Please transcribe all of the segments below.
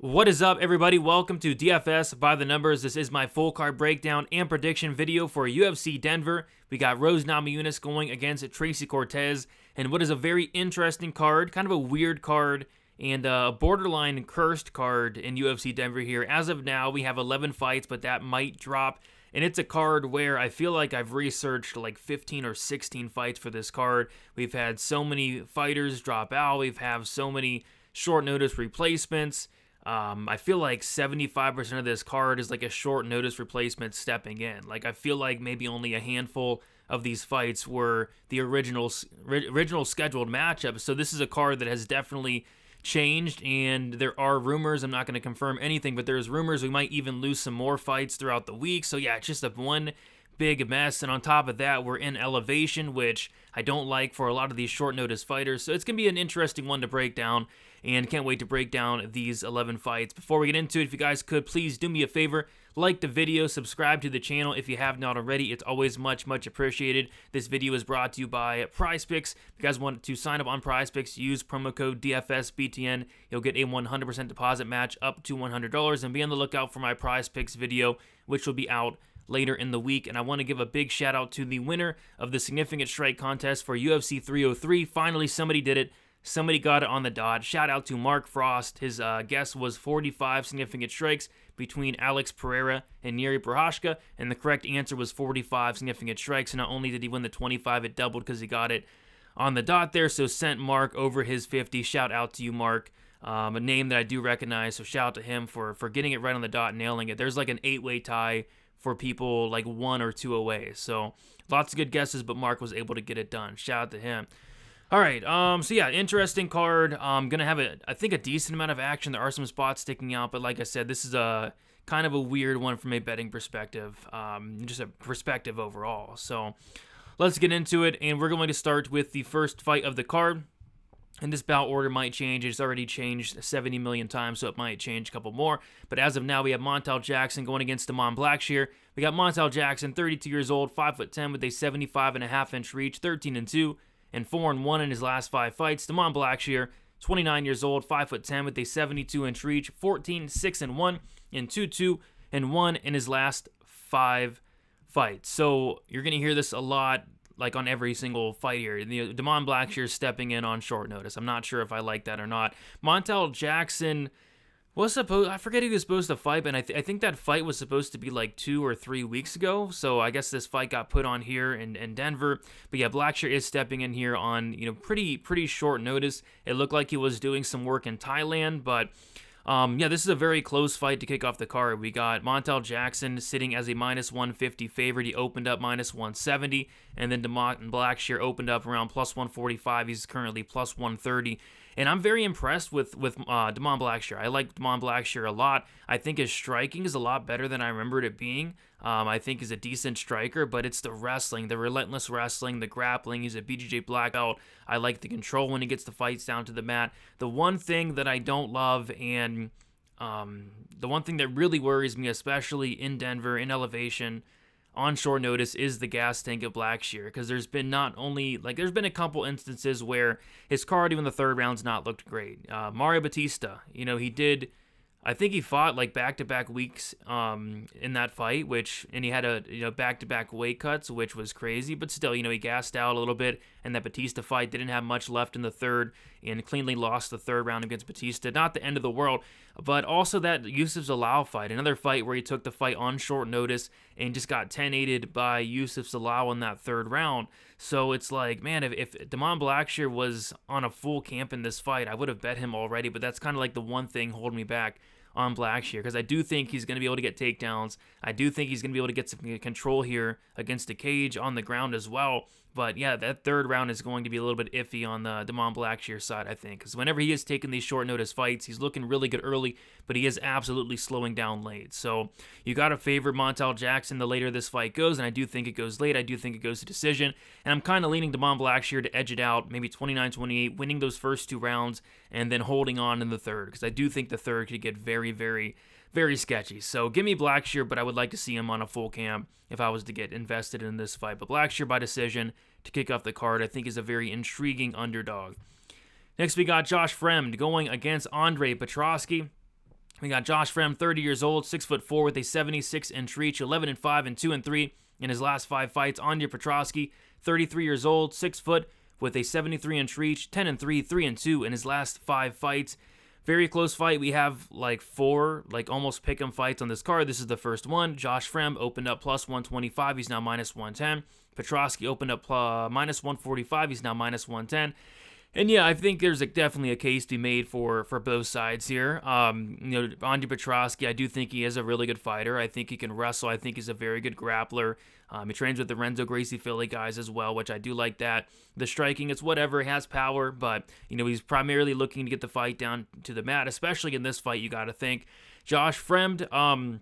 What is up, everybody? Welcome to DFS by the Numbers. This is my full card breakdown and prediction video for UFC Denver. We got Namajunas going against Tracy Cortez, and what is a very interesting card, kind of a weird card, and a borderline cursed card in UFC Denver here. As of now, we have 11 fights, but that might drop. And it's a card where I feel like I've researched like 15 or 16 fights for this card. We've had so many fighters drop out. We've had so many short notice replacements. I feel like 75% of this card is like a short notice replacement stepping in. Like I feel like maybe only a handful of these fights were the original scheduled matchups. So this is a card that has definitely changed, and there are rumors. I'm not going to confirm anything, but there's rumors we might even lose some more fights throughout the week. So yeah, it's just one big mess. And on top of that, we're in elevation, which I don't like for a lot of these short notice fighters. So it's going to be an interesting one to break down, and can't wait to break down these 11 fights. Before we get into it, if you guys could, please do me a favor, like the video, subscribe to the channel if you have not already. It's always much appreciated. This video is brought to you by PrizePicks. If you guys want to sign up on PrizePicks, use promo code DFSBTN. You'll get a 100% deposit match up to $100, and be on the lookout for my PrizePicks video, which will be out later in the week. And I want to give a big shout out to the winner of the Significant Strike contest for UFC 303. Finally, somebody did it. Somebody got it on the dot. Shout out to Mark Frost. His guess was 45 significant strikes between Alex Pereira and Yuri Prochazka, and the correct answer was 45 significant strikes. And not only did he win the 25, it doubled because he got it on the dot there. So sent Mark over his 50. Shout out to you, Mark. A name that I do recognize, so shout out to him for getting it right on the dot, nailing it. There's like an 8-way tie for people like 1 or 2 away. So lots of good guesses, but Mark was able to get it done. Shout out to him. All right, so yeah, interesting card. Gonna have I think a decent amount of action. There are some spots sticking out, but like I said, this is a kind of a weird one from a betting perspective, just a perspective overall. So let's get into it, and we're going to start with the first fight of the card. And this bout order might change. It's already changed 70 million times, so it might change a couple more. But as of now, we have Montel Jackson going against Blackshare. We got Montel Jackson, 32 years old, 5'10", with a 75.5-inch reach, 13-2. and 4-1 in his last 5 fights. Blackshare, 29 years old, 5'10", with a 72-inch reach, 14-6-1, and 2-2-1 in his last 5 fights. So you're going to hear this a lot, like on every single fight here. Blackshare stepping in on short notice. I'm not sure if I like that or not. Montel Jackson I forget who he was supposed to fight, but I think that fight was supposed to be like 2 or 3 weeks ago. So I guess this fight got put on here in Denver. But yeah, Blackshare is stepping in here on pretty short notice. It looked like he was doing some work in Thailand, but yeah, this is a very close fight to kick off the card. We got Montel Jackson sitting as a -150 favorite. He opened up -170, and then Blackshare opened up around +145. He's currently +130. And I'm very impressed with Blackshare. I like Blackshare a lot. I think his striking is a lot better than I remembered it being. I think he's a decent striker, but it's the wrestling, the relentless wrestling, the grappling. He's a BJJ black belt. I like the control when he gets the fights down to the mat. The one thing that I don't love, and the one thing that really worries me, especially in Denver, in elevation, on short notice, is the gas tank of Blackshare, because there's been a couple instances where his cardio in the third round's not looked great. Mario Batista, I think he fought like back-to-back weeks in that fight, and he had back-to-back weight cuts, which was crazy, but still, he gassed out a little bit, and that Batista fight didn't have much left in the third, and cleanly lost the third round against Batista. Not the end of the world, but also that Youssef Zalal fight, another fight where he took the fight on short notice and just got 10-8'd by Youssef Zalal in that third round. So it's like, man, if Blackshare was on a full camp in this fight, I would have bet him already, but that's kind of like the one thing holding me back on Blackshare, because I do think he's going to be able to get takedowns. I do think he's going to be able to get some control here against the cage on the ground as well. But yeah, that third round is going to be a little bit iffy on the Blackshare side, I think, because whenever he is taking these short notice fights, he's looking really good early, but he is absolutely slowing down late. So you got to favor Montel Jackson the later this fight goes, and I do think it goes late. I do think it goes to decision, and I'm kind of leaning Blackshare to edge it out, maybe 29-28, winning those first 2 rounds, and then holding on in the third, because I do think the third could get very, very, very sketchy. So give me Blackshare, but I would like to see him on a full camp if I was to get invested in this fight. But Blackshare by decision to kick off the card, I think, is a very intriguing underdog. Next, we got Josh Fremd going against Petroski. We got Josh Fremd, 30 years old, 6'4", with a 76-inch reach, 11-5 and 2-3 in his last 5 fights. Anya Petroski, 33 years old, 6 foot, with a 73-inch reach, 10-3, 3-2 in his last 5 fights. Very close fight. We have like 4 almost pick'em fights on this card. This is the first one. Josh Fremd opened up plus 125. He's now minus 110. Petroski opened up minus 145. He's now minus 110. And yeah, I think there's definitely a case to be made for both sides here. Anya Petroski, I do think he is a really good fighter. I think he can wrestle. I think he's a very good grappler. He trains with the Renzo Gracie Philly guys as well, which I do like that. The striking, it's whatever. He has power, but he's primarily looking to get the fight down to the mat, especially in this fight. You got to think Josh Fremd.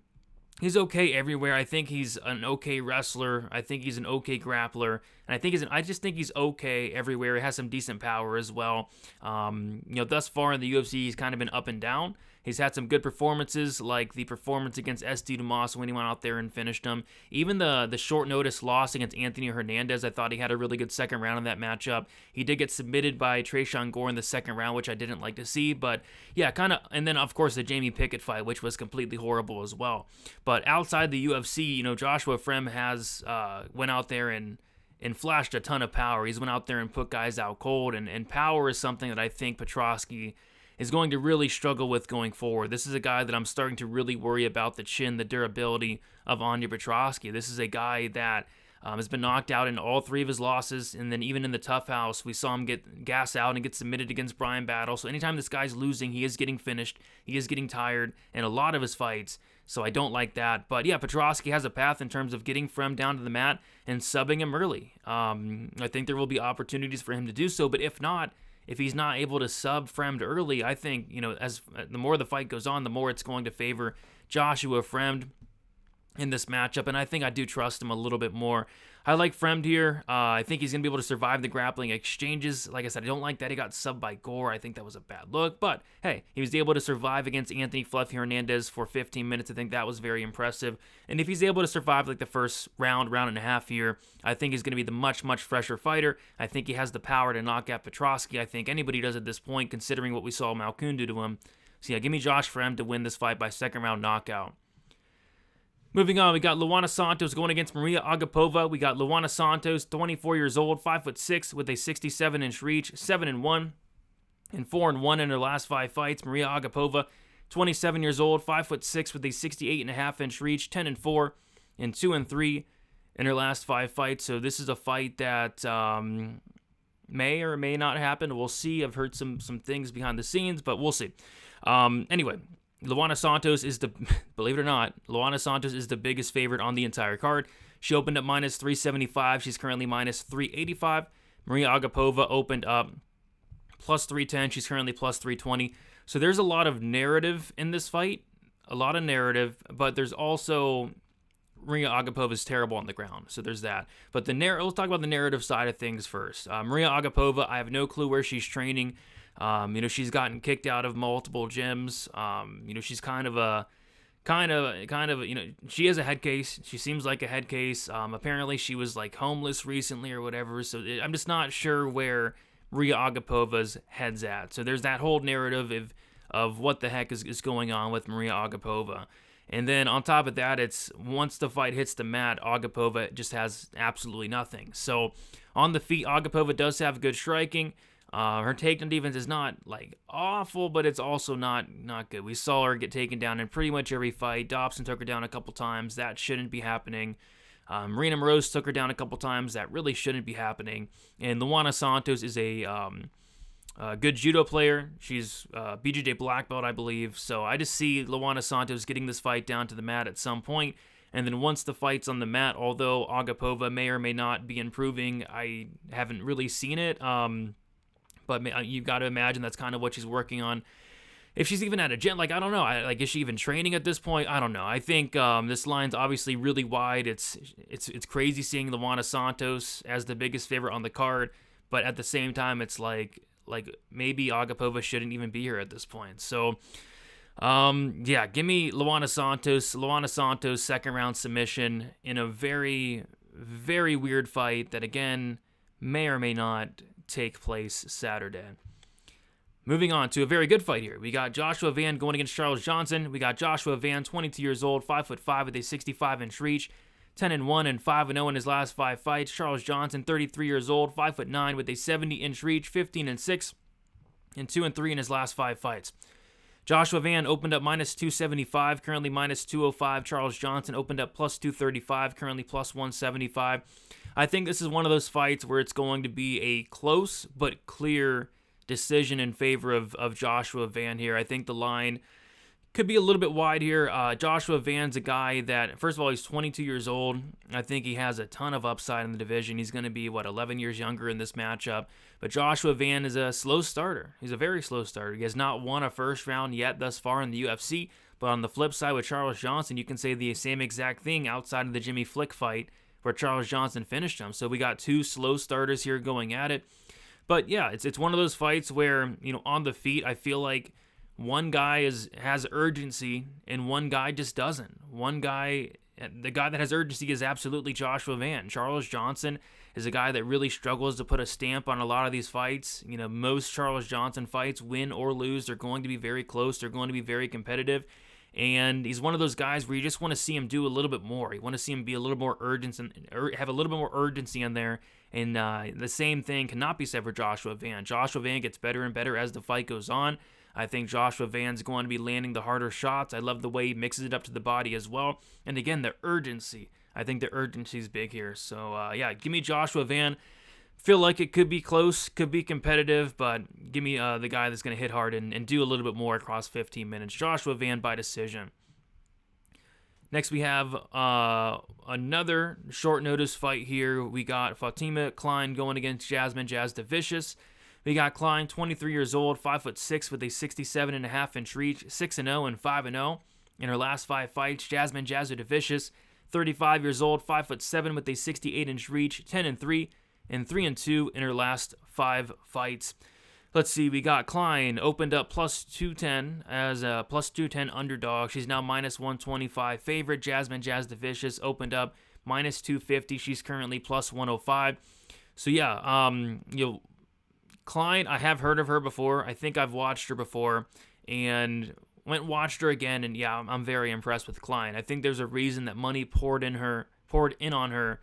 He's okay everywhere. I think he's an okay wrestler. I think he's an okay grappler. And I just think he's okay everywhere. He has some decent power as well. Thus far in the UFC, he's kind of been up and down. He's had some good performances, like the performance against SD Dumas when he went out there and finished him. Even the short notice loss against Anthony Hernandez, I thought he had a really good second round in that matchup. He did get submitted by Tracy in the second round, which I didn't like to see. But yeah, and then of course the Jamie Pickett fight, which was completely horrible as well. But outside the UFC, Joshua Fremd has went out there and flashed a ton of power. He's went out there and put guys out cold, and power is something that I think Petroski is going to really struggle with going forward. This is a guy that I'm starting to really worry about the chin, the durability of Anya Petroski. This is a guy that has been knocked out in all 3 of his losses, and then even in the tough house, we saw him get gas out and get submitted against Brian Battle. So anytime this guy's losing, he is getting finished, he is getting tired in a lot of his fights, so I don't like that. But yeah, Petroski has a path in terms of getting Fremd down to the mat and subbing him early. I think there will be opportunities for him to do so, but if he's not able to sub Fremd early, I think, as the more the fight goes on, the more it's going to favor Joshua Fremd in this matchup, and I think I do trust him a little bit more. I like Fremd here. I think he's going to be able to survive the grappling exchanges. Like I said, I don't like that he got subbed by Gore. I think that was a bad look, but hey, he was able to survive against Anthony Fluffy Hernandez for 15 minutes. I think that was very impressive, and if he's able to survive like the first round and a half here, I think he's going to be the much fresher fighter. I think he has the power to knock out Petroski. I think anybody does at this point, considering what we saw Malkoun do to him. So yeah, give me Josh Fremd to win this fight by second round knockout. Moving on, we got Luana Santos going against Maria Agapova. We got Luana Santos, 24 years old, 5'6", with a 67-inch reach, 7-1 and 4-1 in her last 5 fights. Maria Agapova, 27 years old, 5'6", with a 68.5-inch reach, 10-4 and 2-3 in her last 5 fights. So this is a fight that may or may not happen. We'll see. I've heard some things behind the scenes, but we'll see. Anyway, Luana Santos is believe it or not, Luana Santos is the biggest favorite on the entire card. She opened up minus 375. She's currently minus 385. Maria Agapova opened up plus 310. She's currently plus 320. So there's a lot of narrative in this fight, but there's also Maria Agapova is terrible on the ground, so there's that. But let's talk about the narrative side of things first. Maria Agapova, I have no clue where she's training. She's gotten kicked out of multiple gyms. She's kind of, she is a head case. She seems like a head case. Apparently she was like homeless recently or whatever. So I'm just not sure where Maria Agapova's head's at. So there's that whole narrative of what the heck is going on with Maria Agapova. And then on top of that, it's once the fight hits the mat, Agapova just has absolutely nothing. So on the feet, Agapova does have good striking. Her takedown defense is not like awful, but it's also not good. We saw her get taken down in pretty much every fight. Dobson took her down a couple times. That shouldn't be happening. Marina Moroz took her down a couple times. That really shouldn't be happening. And Luana Santos is a good judo player. She's BJJ black belt, I believe. So I just see Luana Santos getting this fight down to the mat at some point. And then once the fight's on the mat, although Agapova may or may not be improving, I haven't really seen it. But you've got to imagine that's kind of what she's working on. If she's even at a gym, I don't know. Is she even training at this point? I don't know. I think this line's obviously really wide. It's crazy seeing Luana Santos as the biggest favorite on the card, but at the same time, it's like maybe Agapova shouldn't even be here at this point. So, give me Luana Santos. Luana Santos second round submission in a very, very weird fight that again may or may not take place Saturday. Moving on to a very good fight here. We got Joshua Van going against Charles Johnson. We got Joshua Van, 22 years old, 5'5" with a 65-inch reach, 10-1 and 5-0 in his last 5 fights. Charles Johnson, 33 years old, 5'9" with a 70-inch reach, 15-6 and 2-3 in his last 5 fights. Joshua Van opened up minus 275, currently minus 205. Charles Johnson opened up plus 235, currently plus 175. I think this is one of those fights where it's going to be a close but clear decision in favor of Joshua Van here. I think the line could be a little bit wide here. Joshua Van's a guy that, first of all, he's 22 years old. I think he has a ton of upside in the division. He's going to be, 11 years younger in this matchup. But Joshua Van is a slow starter. He's a very slow starter. He has not won a first round yet thus far in the UFC. But on the flip side with Charles Johnson, you can say the same exact thing outside of the Jimmy Flick fight where Charles Johnson finished him. So we got 2 slow starters here going at it. But yeah, it's one of those fights where, on the feet, I feel like one guy has urgency and one guy just doesn't. The guy that has urgency is absolutely Joshua Van. Charles Johnson is a guy that really struggles to put a stamp on a lot of these fights. Most Charles Johnson fights, win or lose, they're going to be very close. They're going to be very competitive. And he's one of those guys where you just want to see him do a little bit more. You want to see him be a little more urgent or have a little bit more urgency in there. And the same thing cannot be said for Joshua Van. Joshua Van gets better and better as the fight goes on. I think Joshua Van's going to be landing the harder shots. I love the way he mixes it up to the body as well. And again, the urgency. I think the urgency is big here. So, yeah, give me Joshua Van. Feel like it could be close, could be competitive, but give me the guy that's going to hit hard and do a little bit more across 15 minutes. Joshua Van by decision. Next, we have another short notice fight here. We got Fatima Klein going against Jasmine Jasudavicius. We got Klein, 23 years old, 5'6" with a 67.5-inch reach, 6-0 and 5-0 in her last 5 fights. Jasmine Jasudavicius, 35 years old, 5'7" with a 68-inch reach, 10-3 and 3-2 in her last 5 fights. Let's see, we got Klein opened up plus 210 as a plus 210 underdog. She's now minus 125 favorite. Jasmine Jasudavicius opened up minus 250. She's currently plus 105. So yeah, Klein, I have heard of her before. I think I've watched her before and went and watched her again. And yeah, I'm very impressed with Klein. I think there's a reason that money poured in on her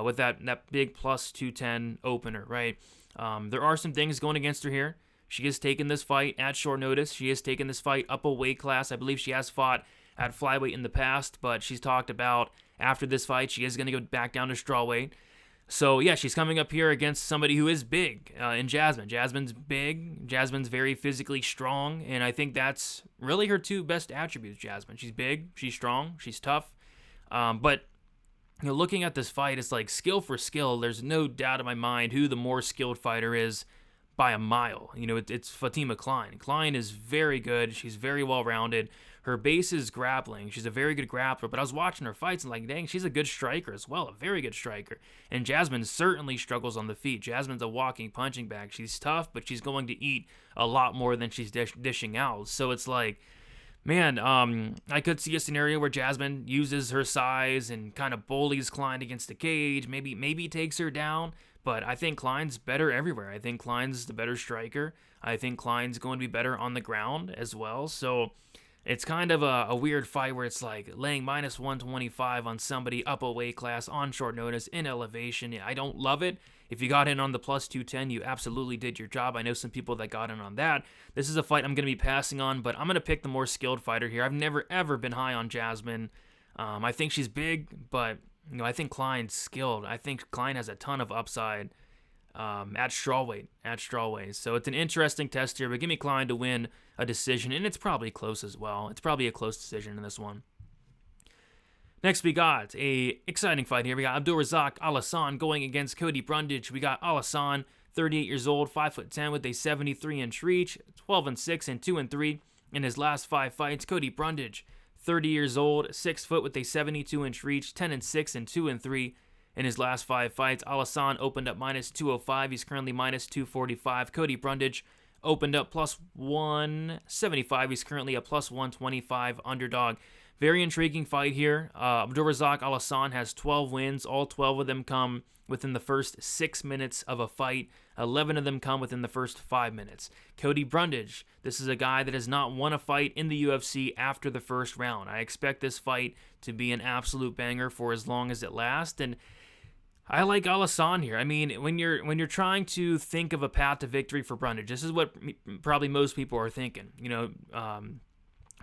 with that big plus 210 opener, right? There are some things going against her here. She has taken this fight at short notice. She has taken this fight up a weight class. I believe she has fought at flyweight in the past, but she's talked about after this fight, she is going to go back down to strawweight. So, yeah, she's coming up here against somebody who is big in Jasmine. Jasmine's big. Jasmine's very physically strong, and I think that's really her 2 best attributes, Jasmine. She's big, she's strong, she's tough. But looking at this fight, it's like skill for skill. There's no doubt in my mind who the more skilled fighter is by a mile. It's Fatima Klein. Klein is very good. She's very well-rounded. Her base is grappling. She's a very good grappler, but I was watching her fights and like, dang, she's a good striker as well, a very good striker. And Jasmine certainly struggles on the feet. Jasmine's a walking punching bag. She's tough, but she's going to eat a lot more than she's dishing out. So it's like, man, I could see a scenario where Jasmine uses her size and kind of bullies Klein against the cage, maybe takes her down, but I think Klein's better everywhere. I think Klein's the better striker. I think Klein's going to be better on the ground as well. So it's kind of a weird fight where it's like laying minus 125 on somebody up a weight class on short notice in elevation. I don't love it. If you got in on the plus 210, you absolutely did your job. I know some people that got in on that. This is a fight I'm going to be passing on, but I'm going to pick the more skilled fighter here. I've never, ever been high on Jasmine. I think she's big, but I think Klein's skilled. I think Klein has a ton of upside at strawweight. So it's an interesting test here, but give me Klein to win a decision, and it's probably close as well. It's probably a close decision in this one. Next, we got a exciting fight here. We got Abdulrazak Alissov going against Cody Brundage. We got Alissov, 38 years old, 5'10" with a 73-inch reach, 12-6 and 2-3 in his last 5 fights. Cody Brundage, 30 years old, 6 foot with a 72-inch reach, 10-6 and 2-3 in his last 5 fights. Alissov opened up minus 205. He's currently minus 245. Cody Brundage opened up plus 175. He's currently a plus 125 underdog. Very intriguing fight here. Abdulrazak Alhassan has 12 wins. All 12 of them come within the first 6 minutes of a fight. 11 of them come within the first 5 minutes. Cody Brundage, this is a guy that has not won a fight in the UFC after the first round. I expect this fight to be an absolute banger for as long as it lasts, and I like Alhassan here. I mean, when you're trying to think of a path to victory for Brundage, this is what probably most people are thinking.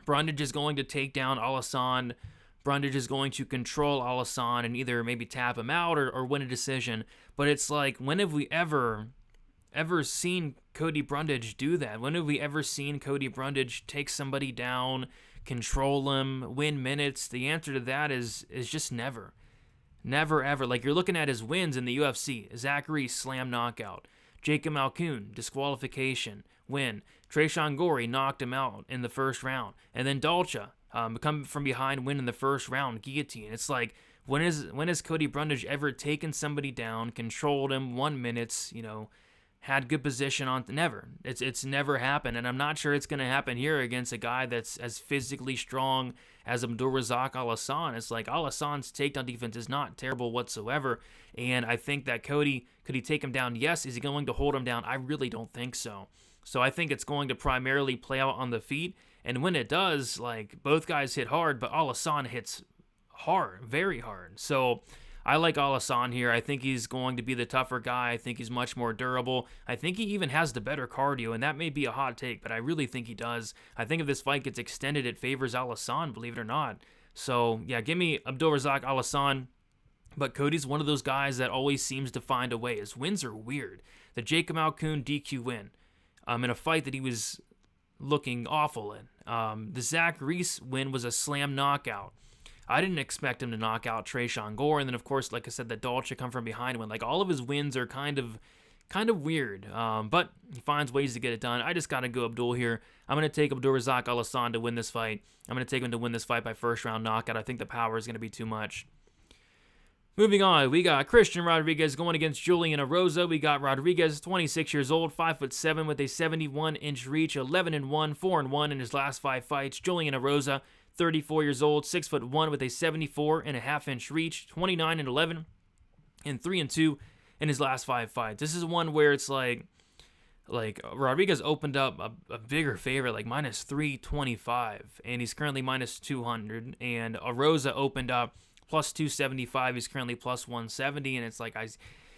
Brundage is going to take down Alhassan. Brundage is going to control Alhassan and either maybe tap him out or win a decision. But it's like, when have we ever seen Cody Brundage do that? When have we ever seen Cody Brundage take somebody down, control him, win minutes? The answer to that is just never. Never, ever. Like, you're looking at his wins in the UFC. Zachary, slam knockout. Jacob Malkoun, disqualification, win. Tresean Gorey knocked him out in the first round. And then Dalcha, come from behind, win in the first round, guillotine. It's like, when has Cody Brundage ever taken somebody down, controlled him, won minutes, had good position on? Never. It's never happened, and I'm not sure it's going to happen here against a guy that's as physically strong as Abdulrazak Alhassan. It's like, Alhassan's takedown defense is not terrible whatsoever, and I think that Cody, could he take him down? Yes. Is he going to hold him down? I really don't think so. So I think it's going to primarily play out on the feet, and when it does, like, both guys hit hard, but Alhassan hits hard, very hard. So I like Alhassan here. I think he's going to be the tougher guy. I think he's much more durable. I think he even has the better cardio, and that may be a hot take, but I really think he does. I think if this fight gets extended, it favors Alhassan, believe it or not. So, yeah, give me Abdulrazak Alhassan. But Cody's one of those guys that always seems to find a way. His wins are weird. The Jacob Malkoun DQ win in a fight that he was looking awful in. The Zach Reese win was a slam knockout. I didn't expect him to knock out Tresean Gorey, and then of course, like I said, that Dalcha come from behind win. Like, all of his wins are kind of weird, but he finds ways to get it done. I just gotta go Abdul here. I'm gonna take Abdulrazak Alhassan to win this fight. I'm gonna take him to win this fight by first round knockout. I think the power is gonna be too much. Moving on, we got Christian Rodriguez going against Julian Arosa. We got Rodriguez, 26 years old, 5'7", with a 71-inch reach, 11-1, 4-1 in his last 5 fights. Julian Arosa, 34 years old, 6'1", with a 74.5-inch reach, 29-11, and 3-2 in his last 5 fights. This is one where it's like Rodriguez opened up a bigger favorite, like minus 325, and he's currently minus 200. And Arosa opened up plus 275. He's currently plus 170, and it's like,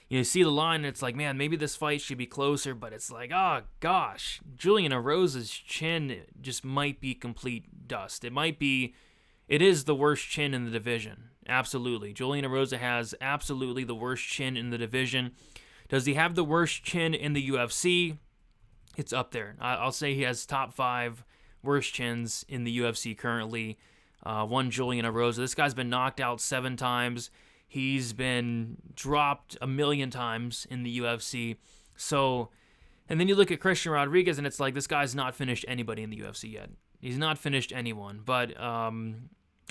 you see the line, and it's like, man, maybe this fight should be closer, but it's like, oh gosh, Julian Arosa's chin just might be complete dust. It is the worst chin in the division. Absolutely. Julian Arosa has absolutely the worst chin in the division. Does he have the worst chin in the UFC? It's up there. I'll say he has top 5 worst chins in the UFC currently. One Julian Arosa. This guy's been knocked out 7 times. He's been dropped 1,000,000 times in the UFC. So, and then you look at Christian Rodriguez, and it's like, this guy's not finished anybody in the UFC yet. He's not finished anyone. But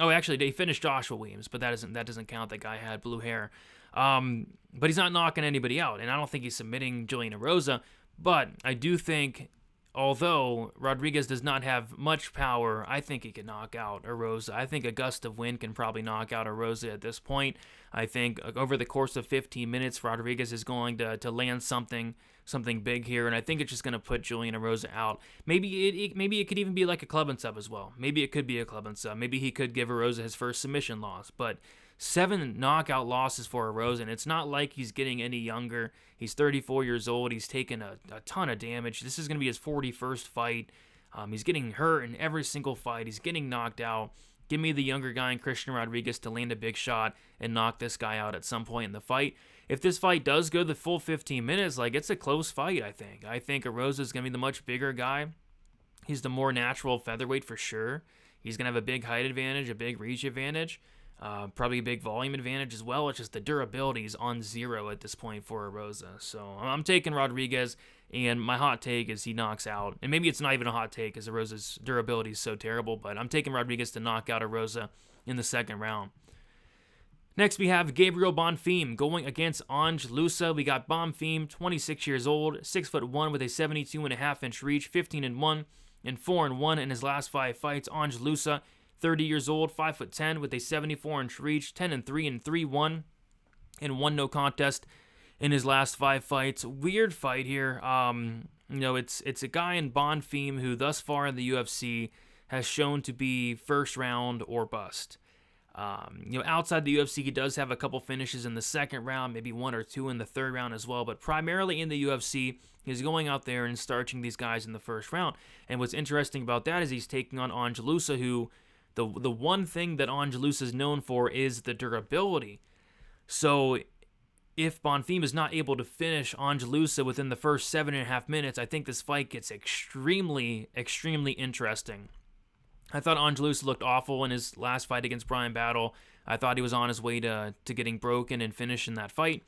actually, they finished Joshua Williams, but that doesn't count. That guy had blue hair. But he's not knocking anybody out, and I don't think he's submitting Julian Arosa. But I do think, although Rodriguez does not have much power, I think he can knock out Arosa. I think a gust of wind can probably knock out Arosa at this point. I think over the course of 15 minutes, Rodriguez is going to land something big here, and I think it's just going to put Julian Arosa out. Maybe it could even be like a club and sub as well. Maybe it could be a club and sub. Maybe he could give Arosa his first submission loss. But 7 knockout losses for Arosa, and it's not like he's getting any younger. He's 34 years old. He's taken a ton of damage. This is going to be his 41st fight. He's getting hurt in every single fight. He's getting knocked out. Give me the younger guy in Christian Rodriguez to land a big shot and knock this guy out at some point in the fight. If this fight does go the full 15 minutes, like, it's a close fight, I think. I think Arosa is going to be the much bigger guy. He's the more natural featherweight for sure. He's going to have a big height advantage, a big reach advantage. Probably a big volume advantage as well. It's just the durability is on 0 at this point for Arosa. So I'm taking Rodriguez, and my hot take is he knocks out. And maybe it's not even a hot take because Arosa's durability is so terrible, but I'm taking Rodriguez to knock out Arosa in the second round. Next, we have Gabriel Bonfim going against Ange Lusa. We got Bonfim, 26 years old, 6'1", with a 72.5-inch reach, 15-1 and 4-1 in his last 5 fights. Ange Lusa, 30 years old, 5'10", with a 74-inch reach, 10-3 and 3-1, and 1 no contest in his last 5 fights. Weird fight here. It's a guy in Bonfim who thus far in the UFC has shown to be first round or bust. Outside the UFC, he does have a couple finishes in the second round, maybe 1 or 2 in the third round as well, but primarily in the UFC, he's going out there and starching these guys in the first round. And what's interesting about that is he's taking on Angelusa, who the one thing that Angelusa is known for is the durability. So if Bonfim is not able to finish Angelusa within the first 7.5 minutes, I think this fight gets extremely, extremely interesting. I thought Angelusa looked awful in his last fight against Brian Battle. I thought he was on his way to getting broken and finishing that fight.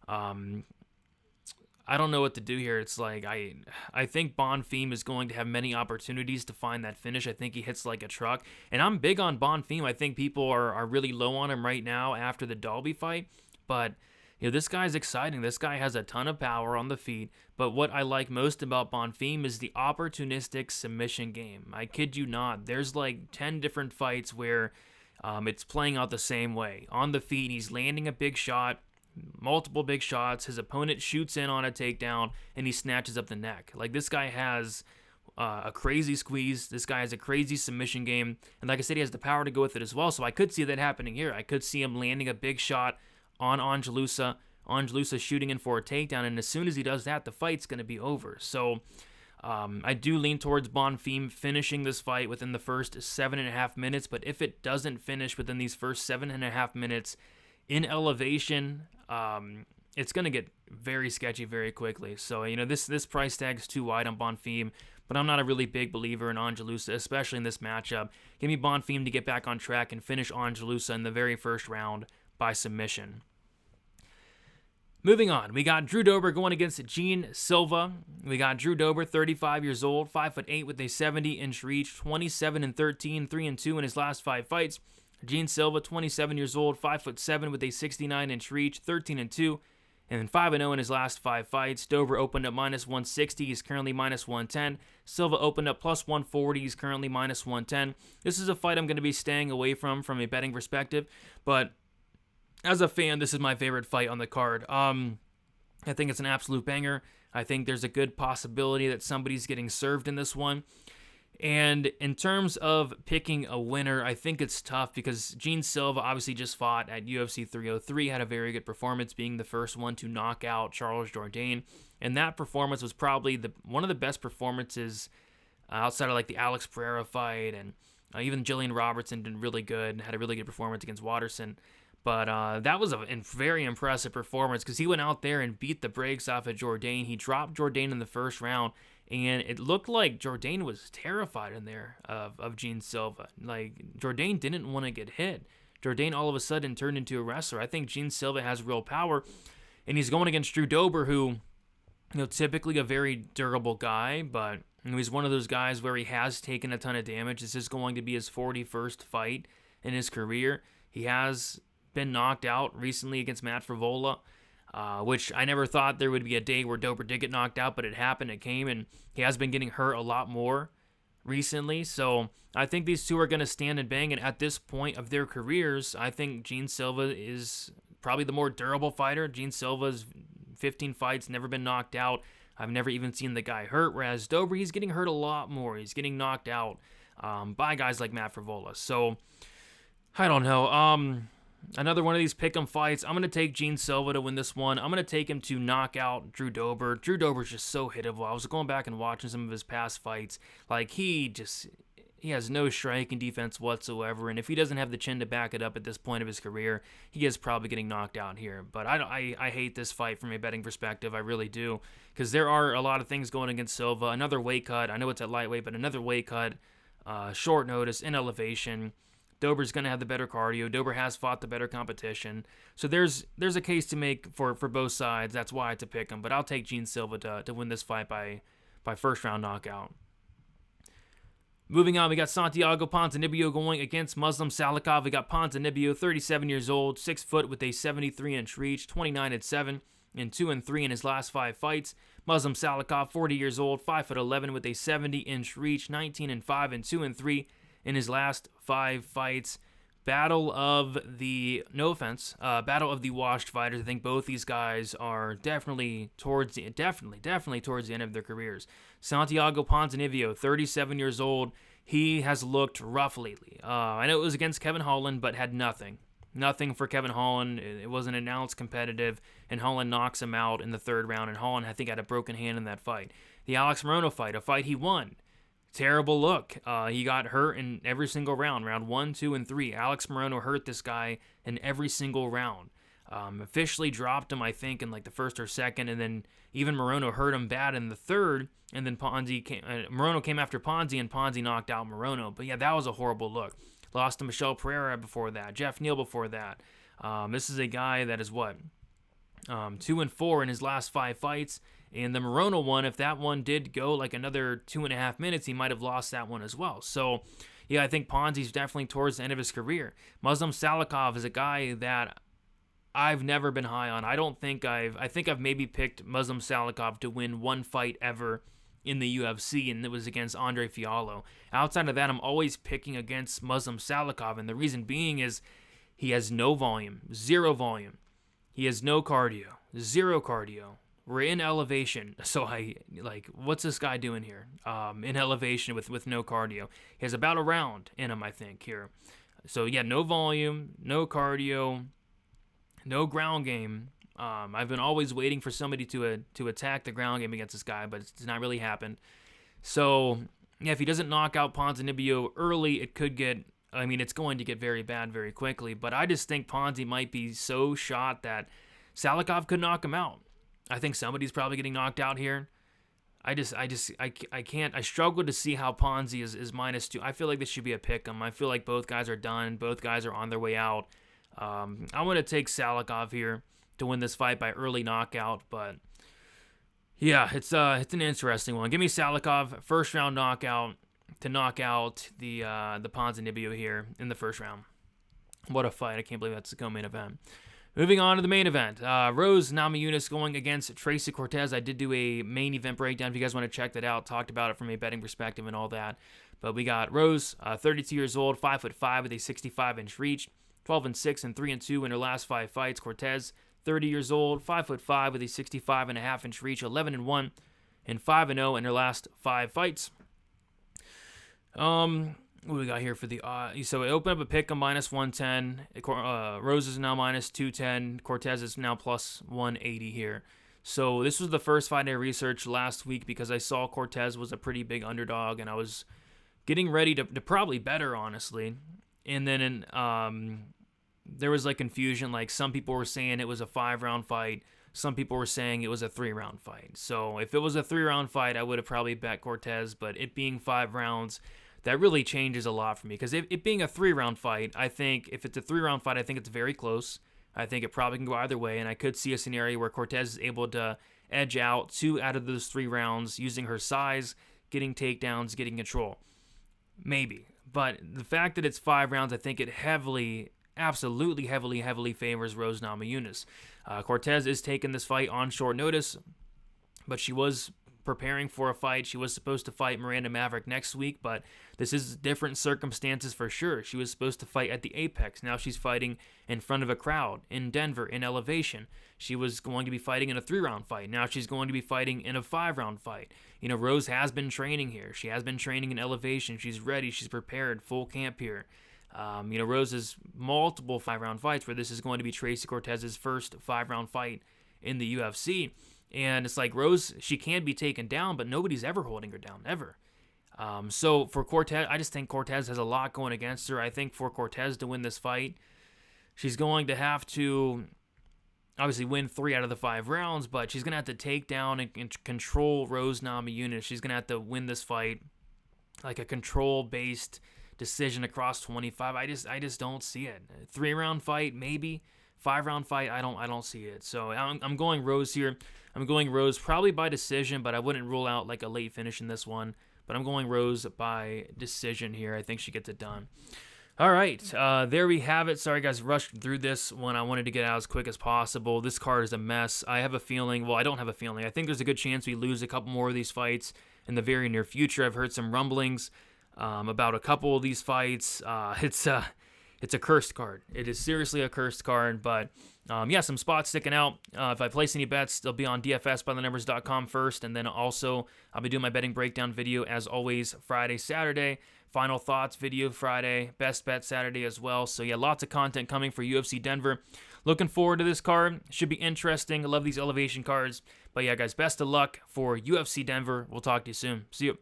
I don't know what to do here. It's like I think Bonfim is going to have many opportunities to find that finish. I think he hits like a truck. And I'm big on Bonfim. I think people are really low on him right now after the Dalby fight. But this guy's exciting. This guy has a ton of power on the feet. But what I like most about Bonfim is the opportunistic submission game. I kid you not. There's like 10 different fights where it's playing out the same way. On the feet, he's landing a big shot, multiple big shots. His opponent shoots in on a takedown, and he snatches up the neck. Like, this guy has a crazy squeeze. This guy has a crazy submission game. And like I said, he has the power to go with it as well. So I could see that happening here. I could see him landing a big shot on Angelusa. Angelusa shooting in for a takedown, and as soon as he does that, the fight's going to be over. So I do lean towards Bonfim finishing this fight within the first 7.5 minutes, but if it doesn't finish within these first 7.5 minutes in elevation, it's going to get very sketchy very quickly. So, this price tag is too wide on Bonfim, but I'm not a really big believer in Angelusa, especially in this matchup. Give me Bonfim to get back on track and finish Angelusa in the very first round by submission. Moving on, we got Drew Dober going against Gene Silva. We got Drew Dober, 35 years old, 5'8", with a 70-inch reach, 27-13, 3-2 in his last 5 fights. Gene Silva, 27 years old, 5'7", with a 69-inch reach, 13-2, and then 5-0 in his last 5 fights. Dober opened up -160. He's currently -110. Silva opened up +140. He's currently -110. This is a fight I'm going to be staying away from a betting perspective, but as a fan, this is my favorite fight on the card. I think it's an absolute banger. I think there's a good possibility that somebody's getting served in this one. And in terms of picking a winner, I think it's tough because Gene Silva obviously just fought at UFC 303, had a very good performance, being the first one to knock out Charles Jourdain. And that performance was probably one of the best performances outside of like the Alex Pereira fight. And even Jillian Robertson did really good, had a really good performance against Watterson. But that was a very impressive performance because he went out there and beat the brakes off of Jourdain. He dropped Jourdain in the first round, and it looked like Jourdain was terrified in there of Gene Silva. Like, Jourdain didn't want to get hit. Jourdain all of a sudden turned into a wrestler. I think Gene Silva has real power, and he's going against Drew Dober, who, typically a very durable guy, but he's one of those guys where he has taken a ton of damage. This is going to be his 41st fight in his career. He has been knocked out recently against Matt Frivola, which I never thought there would be a day where Dober did get knocked out, but it happened, it came, and he has been getting hurt a lot more recently. So I think these two are going to stand and bang, and at this point of their careers, I think Gene Silva is probably the more durable fighter. Gene Silva's 15 fights, never been knocked out. I've never even seen the guy hurt, whereas Dober, he's getting hurt a lot more. He's getting knocked out by guys like Matt Frivola. So I don't know. Another one of these pick'em fights. I'm going to take Gene Silva to win this one. I'm going to take him to knock out Drew Dober. Drew Dober's just so hittable. I was going back and watching some of his past fights. Like, he has no striking defense whatsoever, and if he doesn't have the chin to back it up at this point of his career, he is probably getting knocked out here. But I hate this fight from a betting perspective. I really do, because there are a lot of things going against Silva. Another weight cut. I know it's at lightweight, but another weight cut, short notice, in elevation. Dober's going to have the better cardio. Dober has fought the better competition. So there's a case to make for both sides. That's why I had to pick him. But I'll take Gene Silva to win this fight by first round knockout. Moving on, we got Santiago Ponzinibbio going against Muslim Salikhov. We got Ponzinibbio, 37 years old, 6 foot with a 73-inch reach, 29-7 and 2-3 in his last 5 fights. Muslim Salikhov, 40 years old, 5'11" with a 70-inch reach, 19-5 and 2-3. in his last 5 fights. Battle of the, no offense, battle of the washed fighters. I think both these guys are definitely towards the end of their careers. Santiago Ponzinibbio, 37 years old. He has looked rough lately. I know it was against Kevin Holland, but had nothing. Nothing for Kevin Holland. It wasn't announced competitive, and Holland knocks him out in the 3rd round, and Holland, I think, had a broken hand in that fight. The Alex Morono fight, a fight he won. Terrible look. He got hurt in every single round 1, 2, and 3. Alex Morono hurt this guy in every single round. Officially dropped him, I think, in like the 1st or 2nd, and then even Morono hurt him bad in the 3rd, and then Morono came after Ponzi, and Ponzi knocked out Morono. But yeah, that was a horrible look. Lost to Michel Pereira before that, Jeff Neal before that. This is a guy that is 2-4 in his last 5 fights. And the Morono one, if that one did go like another 2.5 minutes, he might have lost that one as well. So, yeah, I think Ponzi's definitely towards the end of his career. Muslim Salikhov is a guy that I've never been high on. I think I've maybe picked Muslim Salikhov to win 1 fight ever in the UFC, and it was against Andre Fiallo. Outside of that, I'm always picking against Muslim Salikhov, and the reason being is he has no volume, 0 volume. He has no cardio, 0 cardio. We're in elevation, so what's this guy doing here? In elevation with no cardio. He has about a round in him, I think, here. So, yeah, no volume, no cardio, no ground game. I've been always waiting for somebody to attack the ground game against this guy, but it's not really happened. So, yeah, if he doesn't knock out Ponzinibbio early, it's going to get very bad very quickly. But I just think Ponzi might be so shot that Salikhov could knock him out. I think somebody's probably getting knocked out here. I can't. I struggle to see how Ponzi is -2. I feel like this should be a pick 'em. I feel like both guys are done. Both guys are on their way out. I'm going to take Salikhov here to win this fight by early knockout. But yeah, it's an interesting one. Give me Salikhov, 1st round knockout to knock out the Ponzinibbio here in the 1st round. What a fight. I can't believe that's the co-main event. Moving on to the main event, Rose Namajunas going against Tracy Cortez. I did do a main event breakdown if you guys want to check that out. Talked about it from a betting perspective and all that. But we got Rose, 32 years old, 5'5" with a 65-inch reach, 12-6 and 3-2 in her last 5 fights. Cortez, 30 years old, 5'5" with a 65.5-inch reach, 11-1 and 5-0 in her last 5 fights. What do we got here for the so it opened up a pick on -110. Rose is now -210. Cortez is now +180 here. So this was the first fight I researched last week because I saw Cortez was a pretty big underdog, and I was getting ready to probably better, honestly. And then there was like confusion. Like some people were saying it was a 5-round fight. Some people were saying it was a 3-round fight. So if it was a 3-round fight, I would have probably bet Cortez. But it being 5 rounds, that really changes a lot for me. Because it being a 3-round fight, I think if it's a 3-round fight, I think it's very close. I think it probably can go either way. And I could see a scenario where Cortez is able to edge out 2 out of those 3 rounds using her size, getting takedowns, getting control. Maybe. But the fact that it's 5 rounds, I think it absolutely heavily favors Rose Namajunas. Cortez is taking this fight on short notice, but she was preparing for a fight. She was supposed to fight Miranda Maverick next week, but this is different circumstances for sure. She was supposed to fight at the Apex. Now she's fighting in front of a crowd in Denver in elevation. She was going to be fighting in a 3-round fight. Now she's going to be fighting in a 5-round fight. You know, Rose has been training here. She has been training in elevation. She's ready. She's prepared. Full camp here. Rose has multiple 5-round fights where this is going to be Tracy Cortez's first 5-round fight in the UFC. And it's like Rose, she can be taken down, but nobody's ever holding her down, ever. So for Cortez, I just think Cortez has a lot going against her. I think for Cortez to win this fight, she's going to have to obviously win 3 out of the 5 rounds, but she's going to have to take down and control Rose Namajunas. She's going to have to win this fight like a control-based decision across 25. I just don't see it. 3-round fight, maybe. 5-round fight, I don't see it. So I'm going Rose here. I'm going Rose probably by decision, but I wouldn't rule out like a late finish in this one. But I'm going Rose by decision here. I think she gets it done. All right, there we have it. Sorry, guys, rushed through this one. I wanted to get out as quick as possible. This card is a mess. I have a feeling, well, I don't have a feeling. I think there's a good chance we lose a couple more of these fights in the very near future. I've heard some rumblings about a couple of these fights. It's a cursed card. It is seriously a cursed card, but yeah, some spots sticking out. If I place any bets, they'll be on dfsbythenumbers.com first, and then also I'll be doing my betting breakdown video as always Friday, Saturday, final thoughts video Friday, best bet Saturday as well. So yeah, lots of content coming for UFC Denver. Looking forward to this card. Should be interesting. I love these elevation cards. But yeah, guys, best of luck for UFC Denver. We'll talk to you soon. See you.